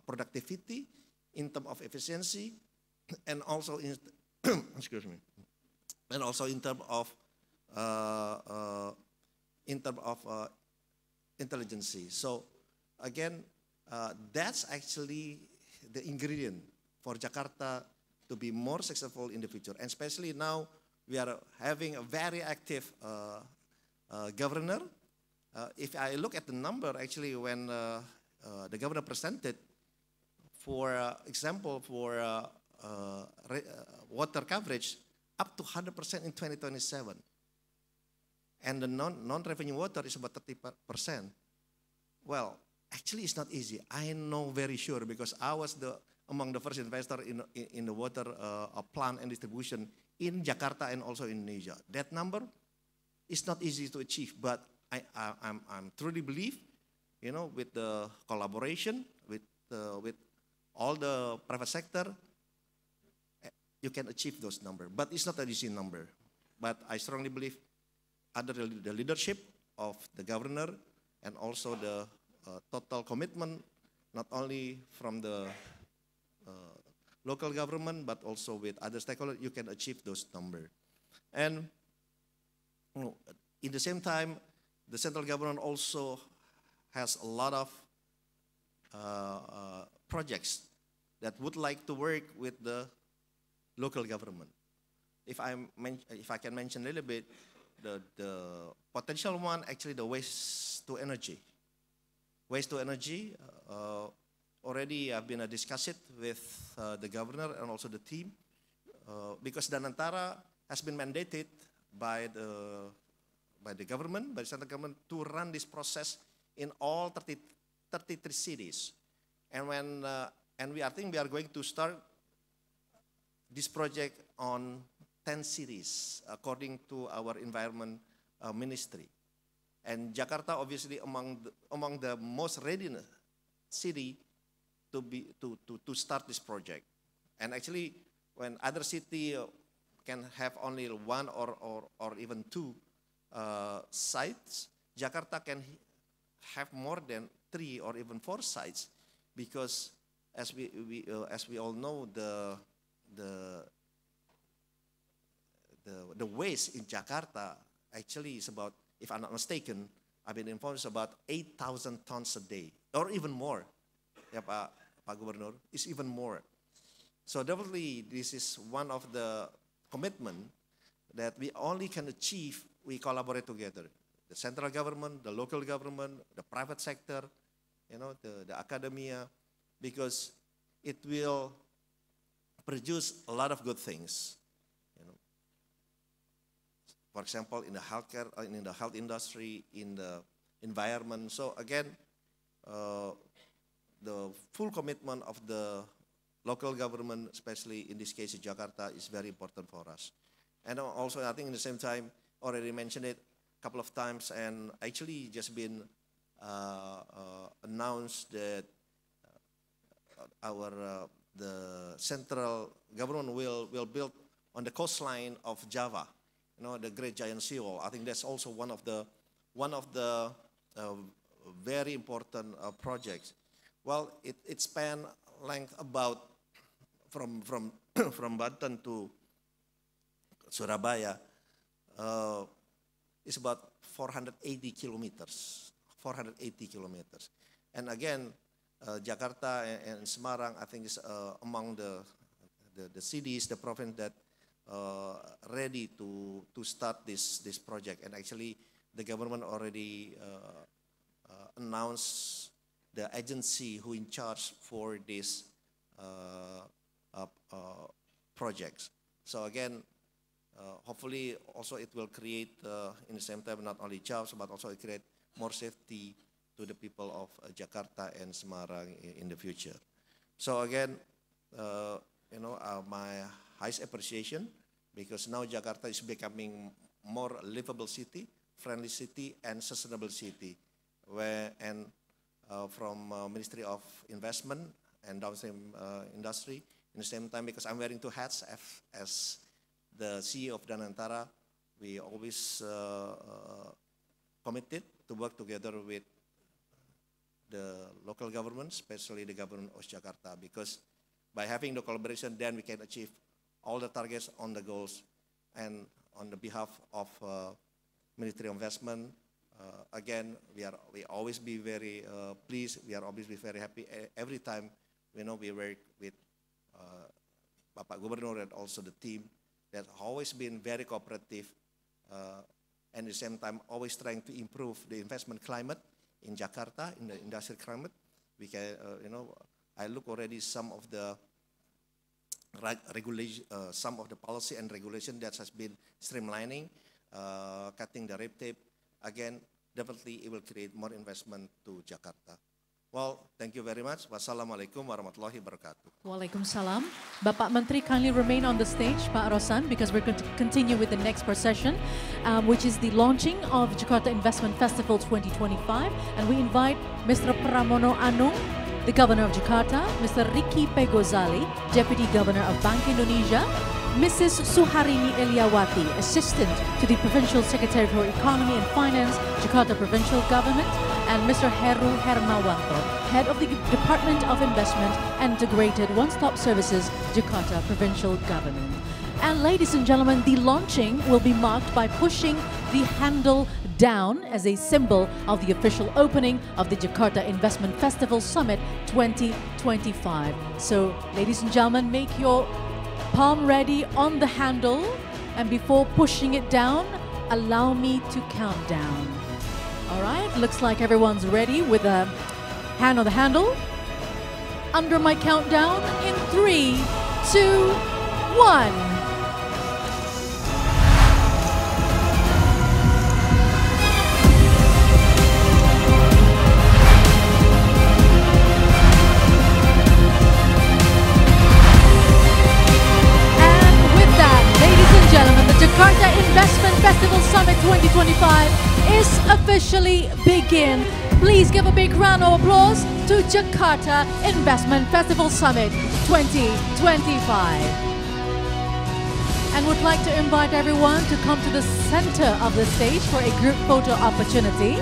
productivity, in terms of efficiency, and also in excuse me, and also in terms of intelligence. So again, that's actually the ingredient for Jakarta to be more successful in the future. And especially now, we are having a very active governor. If I look at the number, actually, when the governor presented, for example, for water coverage, up to 100% in 2027. And the non-revenue water is about 30%. Well, actually it's not easy. I know very sure because I was among the first investor in the water plant and distribution in Jakarta and also in Indonesia. That number is not easy to achieve, but I'm truly believe, you know, with the collaboration, with all the private sector, you can achieve those numbers. But it's not an easy number. But I strongly believe under the leadership of the governor and also the total commitment, not only from the local government, but also with other stakeholders, you can achieve those numbers. And in the same time, the central government also has a lot of projects that would like to work with the local government. If I can mention a little bit, the potential one, actually the waste to energy. Waste to energy, already I've been discussed it with the governor and also the team, because Danantara has been mandated by the government, by the central government, to run this process in all 33 cities. And I think we are going to start this project on 10 cities, according to our environment ministry. And Jakarta, obviously, among the most ready city to start this project. And actually, when other city can have only one or even two sites, Jakarta can have more than 3 or even 4 sites, because as we all know, the waste in Jakarta actually is about, if I'm not mistaken, I've been informed, it's about 8,000 tons a day, or even more. Ya Pak Gubernur, it's even more. So definitely this is one of the commitment that we only can achieve, we collaborate together. The central government, the local government, the private sector, the academia, because it will produce a lot of good things. For example, in the healthcare, in the health industry, in the environment. So again, the full commitment of the local government, especially in this case in Jakarta, is very important for us. And also, I think in the same time, already mentioned it a couple of times, and actually just been announced that the central government will build on the coastline of Java, the Great Giant Seawall. I think that's also one of the very important projects. Well, it span length about from Banten to Surabaya. It's about 480 kilometers. 480 kilometers. And again, Jakarta and Semarang, I think, is among the cities, the province that ready to start this project. And actually, the government already announced the agency who in charge for this projects. So again, hopefully also it will create in the same time not only jobs, but also it create more safety to the people of Jakarta and Semarang in the future. So again, my highest appreciation, because now Jakarta is becoming more livable city, friendly city, and sustainable city. From Ministry of Investment and Downstream Industry, in the same time, because I'm wearing 2 hats as the CEO of Danantara, we always committed to work together with the local government, especially the government of Jakarta, because by having the collaboration, then we can achieve all the targets on the goals. And on the behalf of Ministry of Investment, again, we always be very pleased. We are always be very happy every time we work with Bapak Gubernur and also the team that always been very cooperative, and at the same time always trying to improve the investment climate in Jakarta, in the industrial climate. We can, I look already some of the regulation, some of the policy and regulation that has been streamlining, cutting the red tape. Again, definitely it will create more investment to Jakarta. Well, thank you very much. Wassalamualaikum warahmatullahi wabarakatuh. Waalaikumsalam. Bapak Menteri, kindly remain on the stage, Pak Rosan, because we're going to continue with the next procession, which is the launching of Jakarta Investment Festival 2025. And we invite Mr. Pramono Anung, the Governor of Jakarta, Mr. Ricky P. Ghazali, Deputy Governor of Bank Indonesia, Mrs. Suharini Eliawati, Assistant to the Provincial Secretary for Economy and Finance, Jakarta Provincial Government, and Mr. Heru Hermawanto, Head of the Department of Investment and Integrated One-Stop Services, Jakarta Provincial Government. And ladies and gentlemen, the launching will be marked by pushing the handle down as a symbol of the official opening of the Jakarta Investment Festival Summit 2025. So, ladies and gentlemen, make your palm ready on the handle, and before pushing it down, allow me to count down. All right, looks like everyone's ready with a hand on the handle. Under my countdown in 3, 2, 1. Jakarta Investment Festival Summit 2025 is officially begin. Please give a big round of applause to Jakarta Investment Festival Summit 2025. And would like to invite everyone to come to the center of the stage for a group photo opportunity.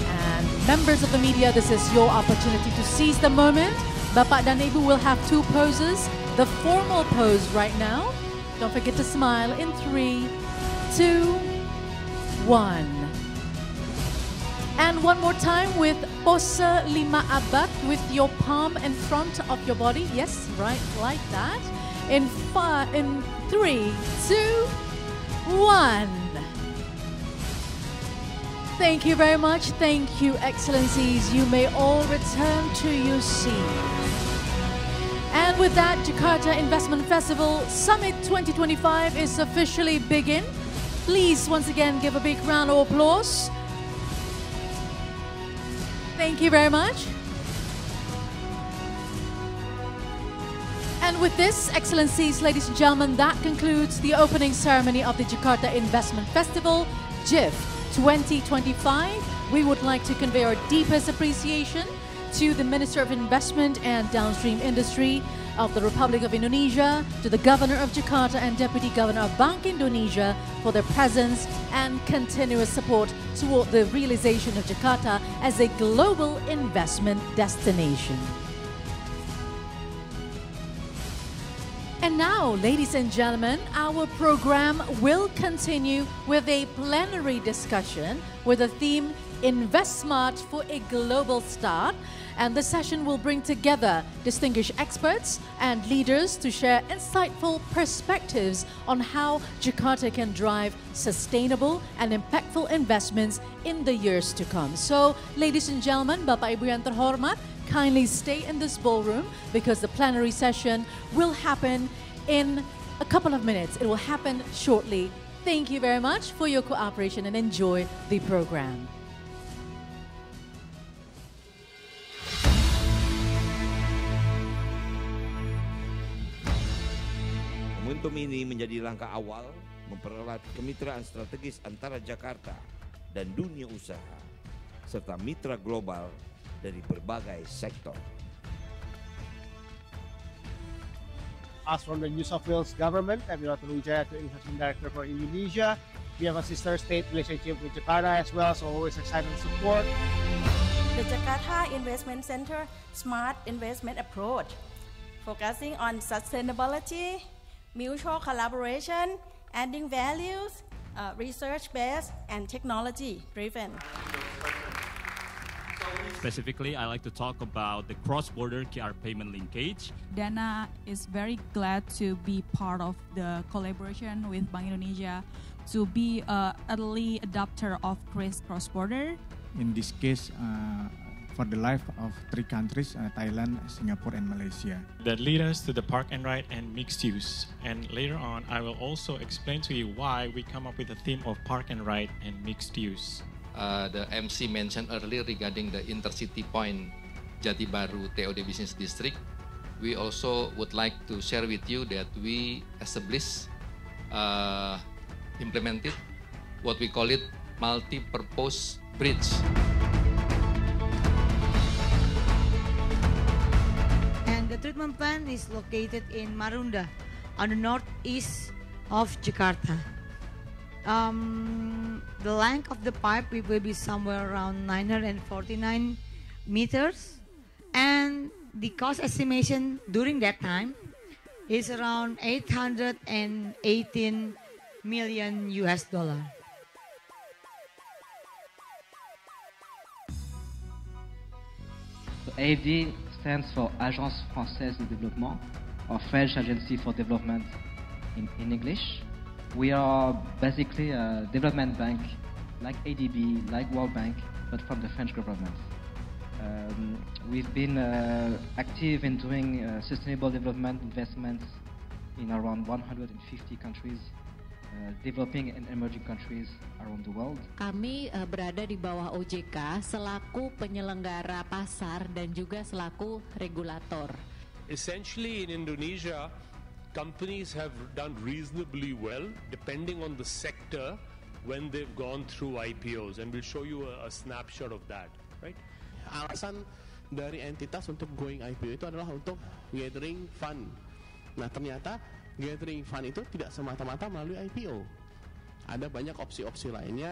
And members of the media, this is your opportunity to seize the moment. Bapak dan Ibu will have two poses. The formal pose right now. Don't forget to smile in 3, 2, 1. And one more time with pose 5 abad with your palm in front of your body. Yes, right, like that. In 3, 2, 1. Thank you very much. Thank you, Excellencies. You may all return to your seats. And with that, Jakarta Investment Festival Summit 2025 is officially begin. Please, once again, give a big round of applause. Thank you very much. And with this, Excellencies, ladies and gentlemen, that concludes the opening ceremony of the Jakarta Investment Festival, JIF 2025. We would like to convey our deepest appreciation to the Minister of Investment and Downstream Industry of the Republic of Indonesia, to the Governor of Jakarta and Deputy Governor of Bank Indonesia for their presence and continuous support toward the realization of Jakarta as a global investment destination. And now, ladies and gentlemen, our program will continue with a plenary discussion with the theme Invest Smart for a Global Start. And the session will bring together distinguished experts and leaders to share insightful perspectives on how Jakarta can drive sustainable and impactful investments in the years to come. So, ladies and gentlemen, Bapak Ibu yang terhormat, kindly stay in this ballroom because the plenary session will happen in a couple of minutes. It will happen shortly. Thank you very much for your cooperation and enjoy the program. Momentum ini menjadi langkah awal mempererat kemitraan strategis antara Jakarta dan dunia usaha, serta mitra global dari berbagai sektor. As from the New South Wales government, I'm Wiratno Wijaya, Investment Director for Indonesia. We have a sister state relationship with Jakarta as well, so always excited to support. The Jakarta Investment Center Smart Investment Approach, focusing on sustainability, mutual collaboration, adding values, research-based and technology-driven. Specifically, I like to talk about the cross-border QR payment linkage. Dana is very glad to be part of the collaboration with Bank Indonesia to be an early adopter of cross-border. In this case, for the life of 3 countries, Thailand, Singapore, and Malaysia. That lead us to the park and ride and mixed use. And later on, I will also explain to you why we come up with the theme of park and ride and mixed use. The MC mentioned earlier regarding the intercity point Jati Baru TOD Business District. We also would like to share with you that we established, implemented what we call it multi-purpose bridge. The treatment plant is located in Marunda, on the northeast of Jakarta. The length of the pipe will be somewhere around 949 meters, and the cost estimation during that time is around $818 million. AFD stands for Agence Française de Développement, or French Agency for Development in English. We are basically a development bank like ADB, like World Bank, but from the French government. We've been active in doing sustainable development investments in around 150 countries, developing and emerging countries around the world. Kami berada di bawah OJK selaku penyelenggara pasar dan juga selaku regulator. Essentially in Indonesia, companies have done reasonably well depending on the sector when they've gone through IPOs, and we'll show you a snapshot of that, right? Alasan dari entitas untuk going IPO itu adalah untuk gathering fund. Nah, ternyata gathering fund itu tidak semata-mata melalui IPO. Ada banyak opsi-opsi lainnya.